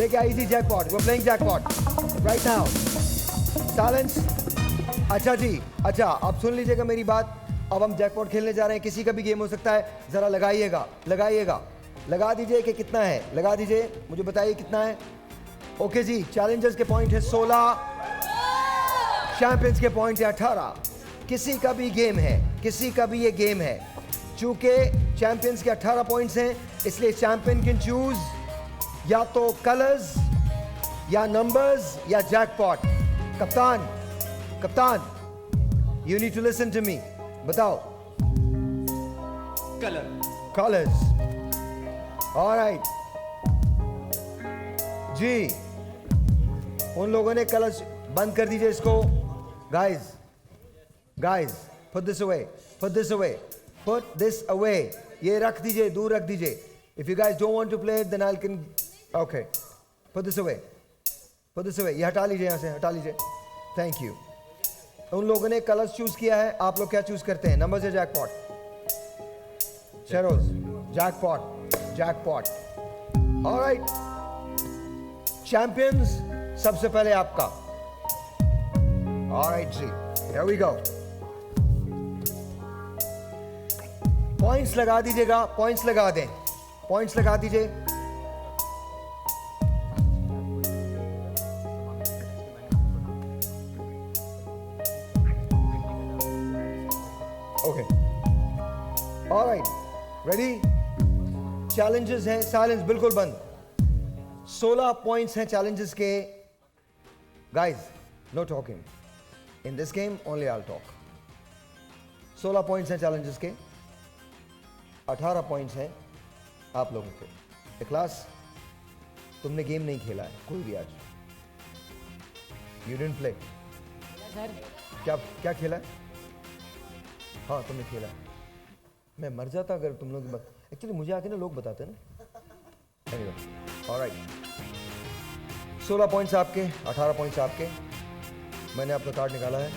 Big easy jackpot. We're playing jackpot right now. Silence. अच्छा जी, अच्छा आप सुन लीजिएगा मेरी बात. अब हम जैकपॉट खेलने जा रहे हैं. किसी का भी गेम हो सकता है. जरा लगाइएगा, लगाइएगा, लगा दीजिए कि कितना है. लगा दीजिए, मुझे बताइए कितना है. ओके जी, चैलेंजर्स के पॉइंट है 16, चैंपियंस के पॉइंट है 18. किसी का भी गेम है, किसी का भी ये गेम है. चूंकि चैंपियंस के 18 पॉइंट्स हैं, इसलिए चैंपियन कैन चूज या तो कलर्स या नंबर्स या जैकपॉट. कप्तान, कप्तान, you need to listen to me. बताओ. कलर. कलर्स. ऑलराइट जी, उन लोगों ने कलर्स बंद कर दीजिए इसको. Guys, guys, put this away, put this away, put this away. ये रख दीजिए, दूर रख दीजिए. If you guys don't want to play it, then I can. Okay, put this away, put this away. ये हटा लीजिए, यहाँ से हटा लीजिए. Thank you. उन लोगों ने कलर्स चूज किया है. आप लोग क्या चूज करते हैं, नंबर्स या जैकपॉट? शेरोज, जैकपॉट, जैकपॉट. ऑलराइट, चैंपियंस सबसे पहले आपका. ऑलराइट जी, here we go. पॉइंट्स लगा दीजिएगा, पॉइंट्स लगा दें, पॉइंट्स लगा दीजिए. Okay, alright, ready. चैलेंजेस हैं. साइलेंस बिल्कुल बंद. 16 पॉइंट्स हैं चैलेंजेस के. Guys, no talking in this game, only I will talk. 16 points हैं चैलेंजेस के, 18 पॉइंट्स हैं आप लोगों के. इखलास, तुमने गेम नहीं खेला है कोई भी आज. You didn't play. क्या क्या खेला है? हाँ, तुमने खेला है. मैं मर जाता अगर तुम लोग. एक्चुअली मुझे आके ना लोग बताते हैं ना. Anyway, alright. 16 पॉइंट्स आपके, 18 पॉइंट्स आपके. मैंने आपका कार्ड निकाला है.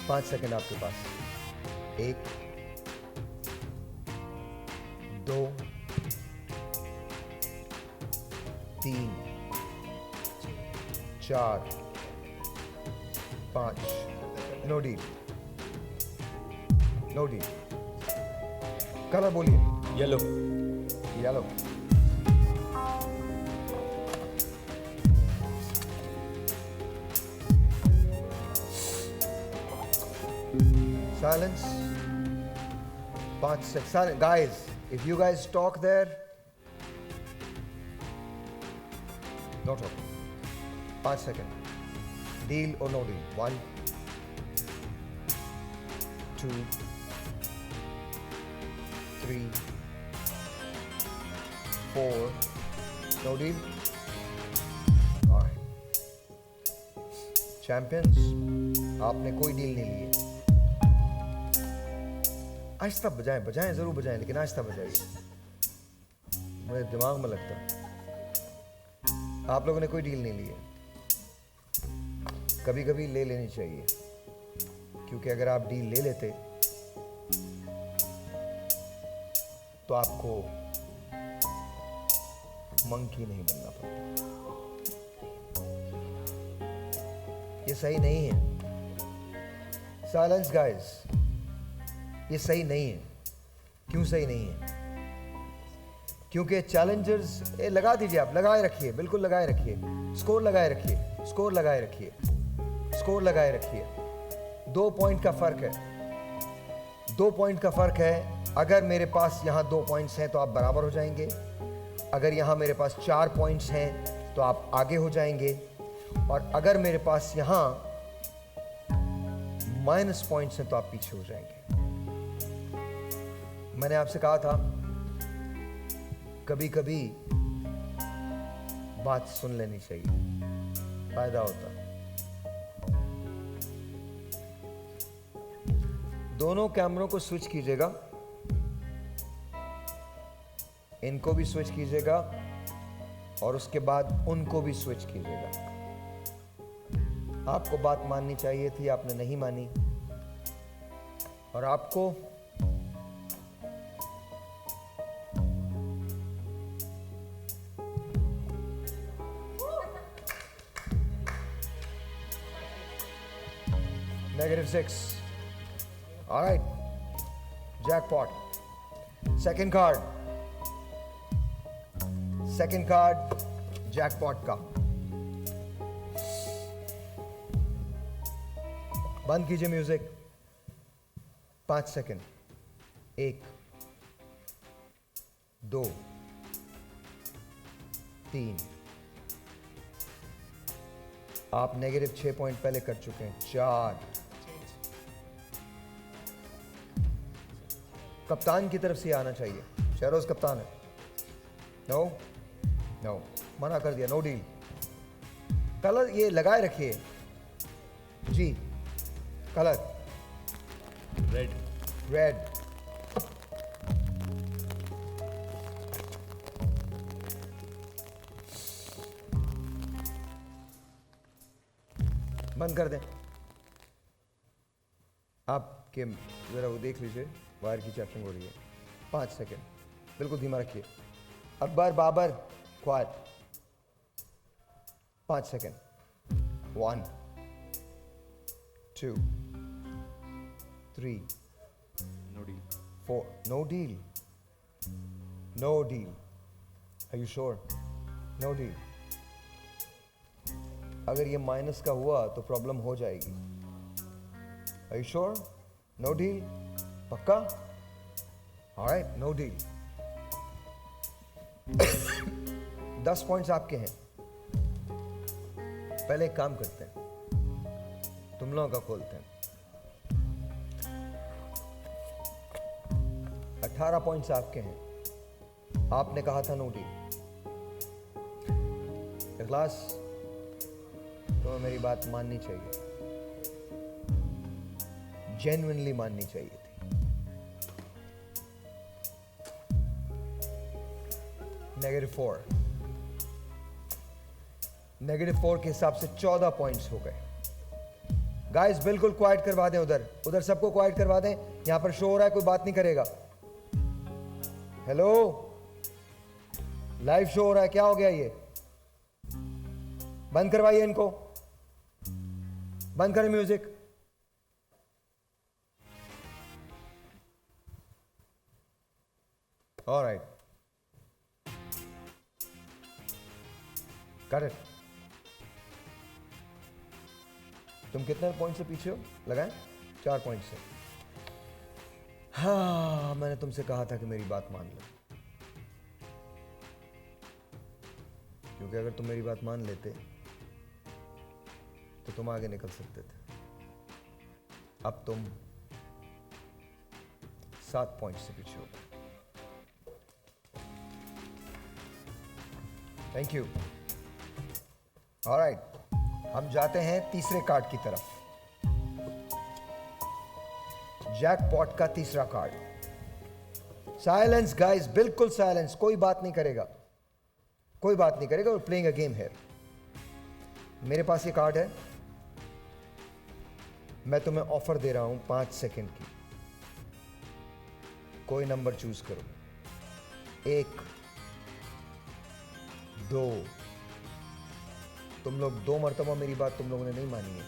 5 सेकंड आपके पास. 1, 2, 3, 4, 5. No deal, no deal. Colour बोलिए. Yellow. Yellow. Silence. 5 seconds. Silence. Guys, if you guys talk there, no talk. 5 seconds. Deal or no deal? 1, 2, 3, 4. No deal? Alright. Champions, आपने कोई डील नहीं ली है. आहिस्ता बजाएं, बजाएं जरूर बजाएं, लेकिन आहिस्ता बजाइए. मेरे दिमाग में लगता है आप लोगों ने कोई डील नहीं ली है. कभी कभी ले लेनी चाहिए, क्योंकि अगर आप डील ले लेते तो आपको मंकी नहीं बनना पड़ता. ये सही नहीं है. साइलेंस गाइस, ये सही नहीं है. क्यों सही नहीं है? क्योंकि चैलेंजर्स, लगा दीजिए, आप लगाए रखिए, बिल्कुल लगाए रखिए. स्कोर लगाए रखिए, स्कोर लगाए रखिए, स्कोर लगाए रखिए. 2 पॉइंट का फर्क है, 2 पॉइंट का फर्क है. अगर मेरे पास यहाँ 2 पॉइंट्स हैं तो आप बराबर हो जाएंगे. अगर यहाँ मेरे पास 4 पॉइंट्स हैं तो आप आगे हो जाएंगे. और अगर मेरे पास यहाँ माइनस पॉइंट्स हैं तो आप पीछे हो जाएंगे. मैंने आपसे कहा था कभी कभी बात सुन लेनी चाहिए, फायदा होता. दोनों कैमरों को स्विच कीजिएगा, इनको भी स्विच कीजिएगा और उसके बाद उनको भी स्विच कीजिएगा. आपको बात माननी चाहिए थी, आपने नहीं मानी. और आपको -6. All right. Jackpot. Second card. Second card jackpot का. बंद कीजिए म्यूजिक. 5 सेकेंड. 1 2 3. आप -6 पॉइंट पहले कर चुके हैं. 4. कप्तान की तरफ से आना चाहिए. शहरोज कप्तान है. नो नो, मना कर दिया. No deal. कलर ये लगाए रखिए जी. Colour red. रेड. बंद कर दें. आपके जरा वो देख लीजिए, वायर की चैप्टिंग हो रही है. 5 सेकेंड. बिल्कुल धीमा रखिए. Akbar Babar quiet. 5 second. 1 2 3 no deal. 4. No deal. No deal. Are you sure? No deal. अगर ये माइनस का हुआ तो प्रॉब्लम हो जाएगी. Are you sure? No deal. पक्का? Alright, no deal. 10 पॉइंट्स आपके हैं. पहले एक काम करते हैं, तुम लोगों का खोलते हैं. 18 पॉइंट्स आपके हैं. आपने कहा था नो डील. इखलास, तुम्हें मेरी बात माननी चाहिए. जेन्युइनली माननी चाहिए थी. -4. -4 के हिसाब से 14 पॉइंट्स हो गए. गाइस बिल्कुल क्वाइट करवा दें. उधर सबको क्वाइट करवा दें. यहां पर शो हो रहा है, कोई बात नहीं करेगा. हेलो, लाइव शो हो रहा है. क्या हो गया ये? बंद करवाइए इनको. बंद करें म्यूजिक. Alright, cut it. तुम कितने पॉइंट से पीछे हो? लगाएं. 4 पॉइंट से. हाँ, मैंने तुमसे कहा था कि मेरी बात मान लो. क्योंकि अगर तुम मेरी बात मान लेते तो तुम आगे निकल सकते थे. अब तुम 7 पॉइंट से पीछे हो. Thank you. ऑलराइट, हम जाते हैं तीसरे कार्ड की तरफ. जैकपॉट का तीसरा कार्ड. साइलेंस गाइस, बिल्कुल साइलेंस. कोई बात नहीं करेगा. कोई बात नहीं करेगा. We playing a game here. मेरे पास ये कार्ड है. मैं तुम्हें ऑफर दे रहा हूं 5 सेकंड की. कोई नंबर चूज करो. 1 2. तुम लोग 2 मरतबा मेरी बात तुम लोगों ने नहीं मानी है.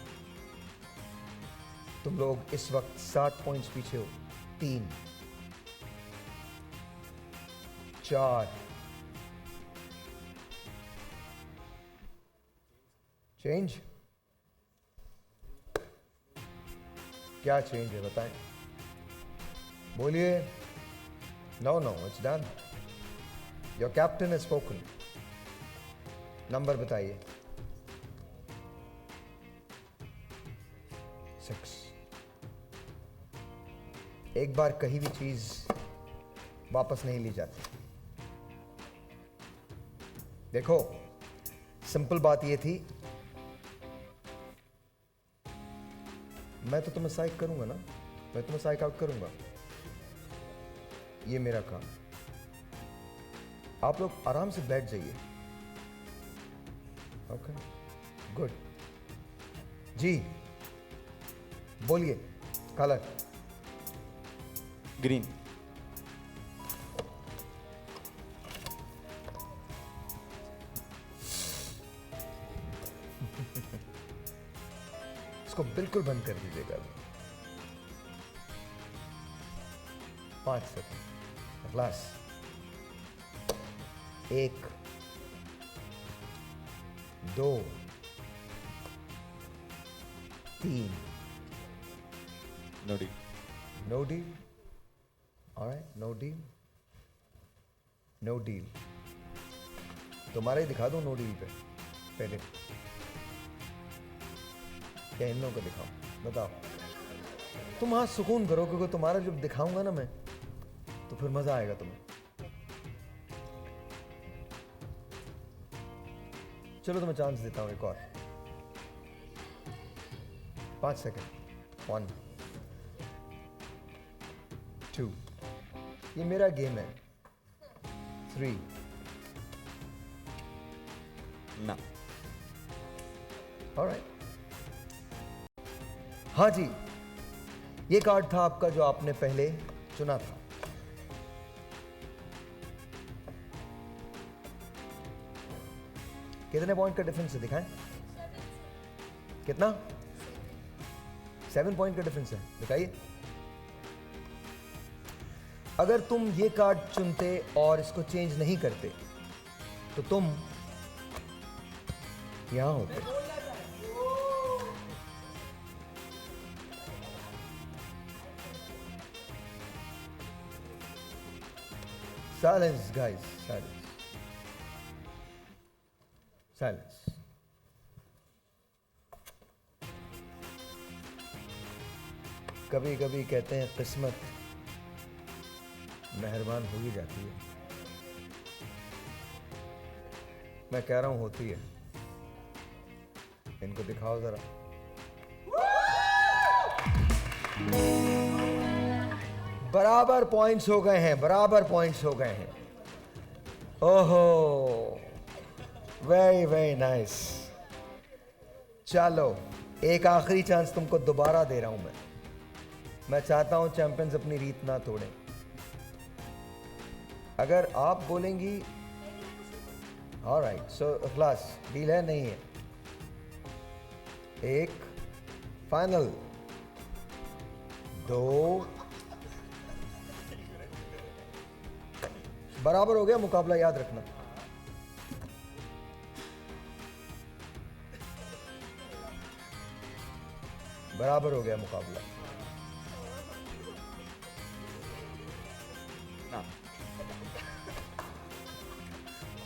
तुम लोग इस वक्त 7 पॉइंट्स पीछे हो. 3 4. चेंज. क्या चेंज है बताएं. बोलिए. No no, it's done. Your captain has spoken. Number बताइए. 6. एक बार कही भी चीज वापस नहीं ली जाती. देखो, सिंपल बात ये थी. मैं तो तुम्हें साइक करूंगा ना. मैं तुम्हें साइक आउट करूंगा. ये मेरा काम. आप लोग आराम से बैठ जाइए. Okay, good. जी बोलिए. कलर. ग्रीन. को बिल्कुल बंद कर दीजिएगा। 5 second. Class 1 2 3। No deal. No deal? Alright, no deal. No deal. तुम्हारा ही दिखा दो नो डील पे पहले, क्या इन लोगों को दिखाओ? बताओ। तुम हाँ सुकून करो, क्योंकि तुम्हारा जब दिखाऊंगा ना मैं, तो फिर मजा आएगा तुम्हें। चलो तुम्हें चांस देता हूं एक और। 5 सेकंड। 1 2। ये मेरा गेम है। 3। No. ऑलराइट। हाँ जी, ये कार्ड था आपका जो आपने पहले चुना था। कितने पॉइंट का डिफरेंस है दिखाएं? कितना? 7 पॉइंट का डिफरेंस है, दिखाइए। अगर तुम ये कार्ड चुनते और इसको चेंज नहीं करते तो तुम यहां होते। Silence, guys. Silence. Silence. कभी कभी कहते हैं किस्मत मेहरबान हो ही जाती है। मैं कह रहा हूं होती है। इनको दिखाओ जरा। बराबर पॉइंट्स हो गए हैं, बराबर पॉइंट्स हो गए हैं। ओहो, वेरी वेरी नाइस। चलो एक आखिरी चांस तुमको दोबारा दे रहा हूं मैं चाहता हूं चैंपियंस अपनी रीत ना तोड़ें। अगर आप बोलेंगी ऑलराइट, सो क्लास डील है नहीं है? एक फाइनल, 2 बराबर हो गया मुकाबला, याद रखना। बराबर हो गया मुकाबला। No.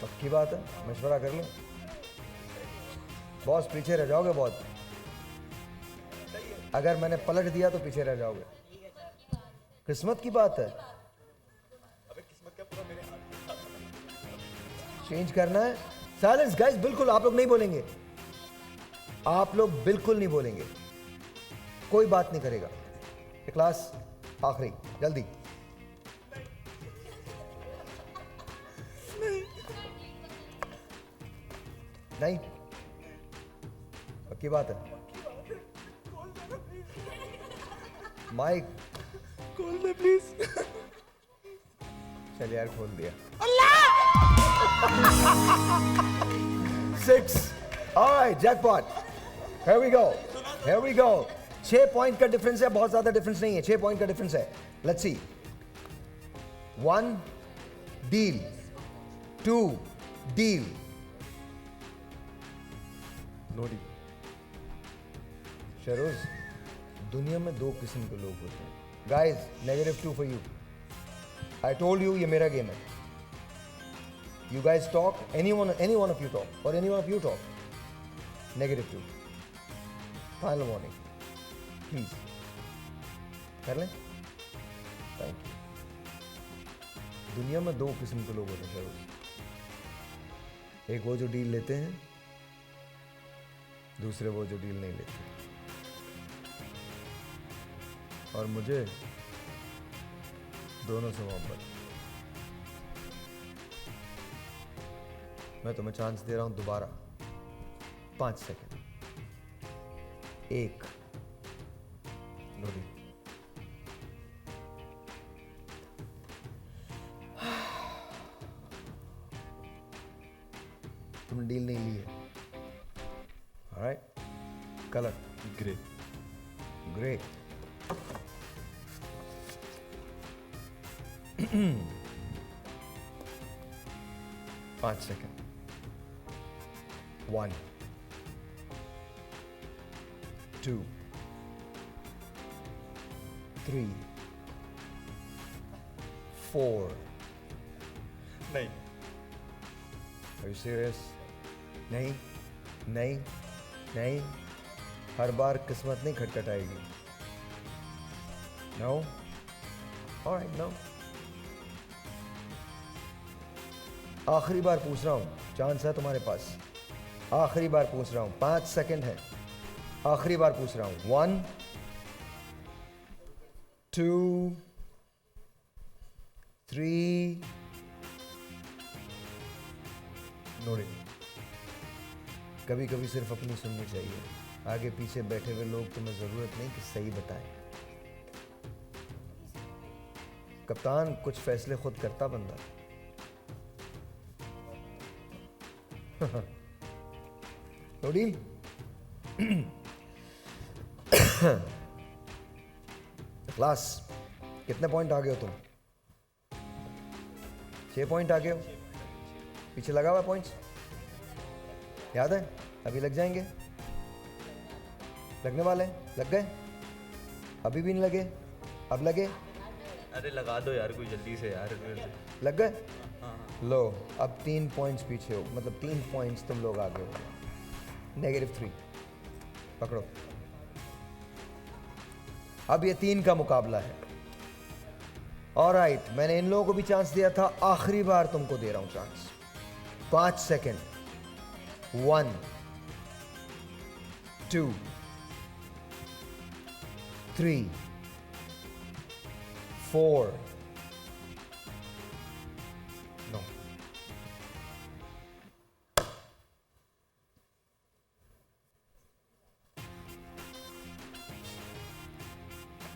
पक्की बात है, मशवरा कर लो। बॉस पीछे रह जाओगे बहुत, अगर मैंने पलट दिया तो पीछे रह जाओगे। किस्मत की बात है। चेंज करना है। साइलेंस गाइस, बिल्कुल आप लोग नहीं बोलेंगे, आप लोग बिल्कुल नहीं बोलेंगे, कोई बात नहीं करेगा। क्लास आखिरी, जल्दी। नहीं, पक्की बात है। माइक खोल दे प्लीज। चल यार, खोल दिया। 6। Alright, jackpot. Here we go. Here we go. 6 point का डिफरेंस है, बहुत ज्यादा डिफरेंस नहीं है, 6 पॉइंट का डिफरेंस है। Let's see. 1 deal, 2 deal. No deal. Sharoz, दुनिया में 2 किस्म के लोग होते हैं। Guys, -2 for you. I told you ये मेरा गेम है। You guys talk, any one of you talk, or any one of you talk. -2. Final warning. Please. कर लें? Thank you. दुनिया में 2 किस्म के लोग होते हैं। एक वो जो डील लेते हैं, दूसरे वो जो डील नहीं लेते। और मुझे दोनों से मोहब्बत। मैं तुम्हें चांस दे रहा हूं दोबारा। 5 सेकंड। 1 no deal. तुमने डील नहीं ली है। Alright, colour Grey. Great. Five seconds. 1, 2, 3, 4. नहीं. Are you serious? नहीं, नहीं, नहीं. हर बार किस्मत नहीं खटखटाएगी. No. All right, no. आखिरी बार पूछ रहा हूं, चांस है तुम्हारे पास. आखिरी बार पूछ रहा हूं, 5 सेकंड है. आखिरी बार पूछ रहा हूं. 1, 2, 3. नोटिंग. कभी कभी सिर्फ अपनी सुननी चाहिए. आगे पीछे बैठे हुए लोग तुम्हें जरूरत नहीं कि सही बताएं. कप्तान, कुछ फैसले खुद करता बंदा. No deal. क्लास, कितने पॉइंट आ गए हो तुम? 6 पॉइंट आ गए हो. पीछे लगा हुआ पॉइंट्स याद है? अभी लग जाएंगे. लगने वाले लग गए. अभी भी नहीं लगे. अब लगे. अरे लगा दो यार, कोई जल्दी से यार. लग गए. लो, अब 3 पॉइंट्स पीछे हो. मतलब 3 पॉइंट्स तुम लोग आगे हो. -3 पकड़ो. अब ये 3 का मुकाबला है. ऑलराइट, मैंने इन लोगों को भी चांस दिया था. आखिरी बार तुमको दे रहा हूं चांस. 5 सेकंड. 1, 2, 3, 4. नो.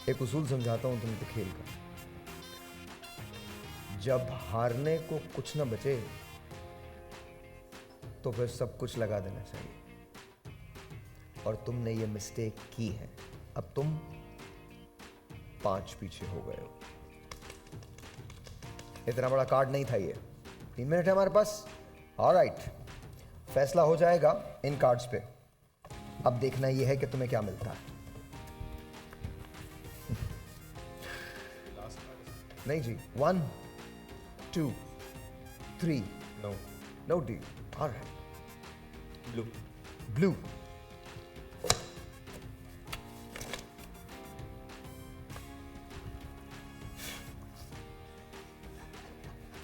एक उसूल समझाता हूं तुमको खेल का. जब हारने को कुछ ना बचे तो फिर सब कुछ लगा देना चाहिए. और तुमने ये मिस्टेक की है. अब तुम 5 पीछे हो गए हो. इतना बड़ा कार्ड नहीं था ये. 3 मिनट है हमारे पास. ऑलराइट, फैसला हो जाएगा इन कार्ड्स पे. अब देखना ये है कि तुम्हें क्या मिलता है. नहीं जी. 1, 2, 3. No. No deal. Alright. Blue. Blue.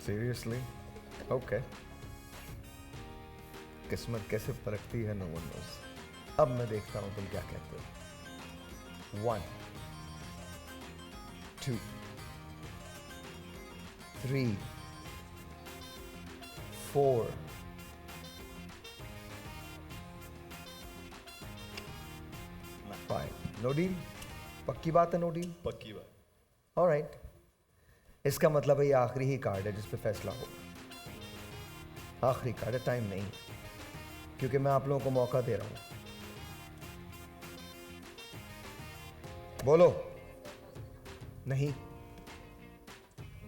Seriously? Okay. किस्मत कैसे परखती है, no one knows. अब मैं देखता हूं तुम क्या कहते हो. 1, 2, 3, 4. No deal. पक्की बात है. No deal. पक्की बात. ऑलराइट. इसका मतलब है ये आखिरी ही कार्ड है जिस पे फैसला हो. आखिरी कार्ड है. टाइम नहीं, क्योंकि मैं आप लोगों को मौका दे रहा हूं. बोलो. नहीं.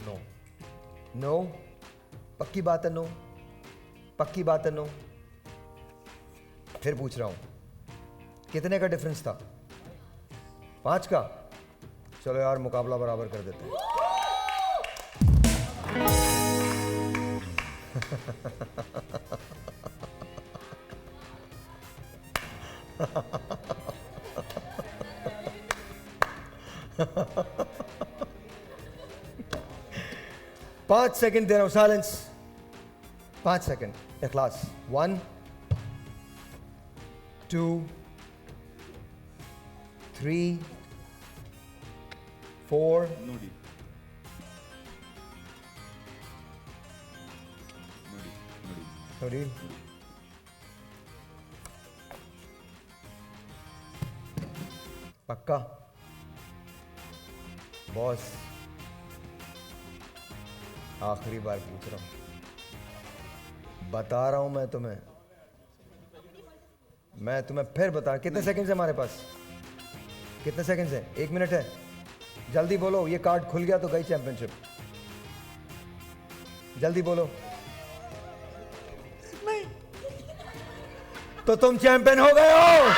नो. नो. पक्की बात है. नो. पक्की बात है. नो. फिर पूछ रहा हूं, कितने का डिफरेंस था? 5 का. चलो यार, मुकाबला बराबर कर देते हैं. पांच सेकंड दे रहा हूं. Silence. 5 second. Ikhlas. 1, 2, 3, 4. No deal. No deal. No deal. No deal. पक्का बॉस. आखिरी बार पूछ रहा हूं. बता रहा हूं मैं तुम्हें फिर बता. कितने सेकंड्स है हमारे पास? कितने सेकंड्स हैं? 1 मिनट है, जल्दी बोलो। ये कार्ड खुल गया तो गई चैंपियनशिप। जल्दी बोलो। नहीं तो तुम चैंपियन हो गए हो।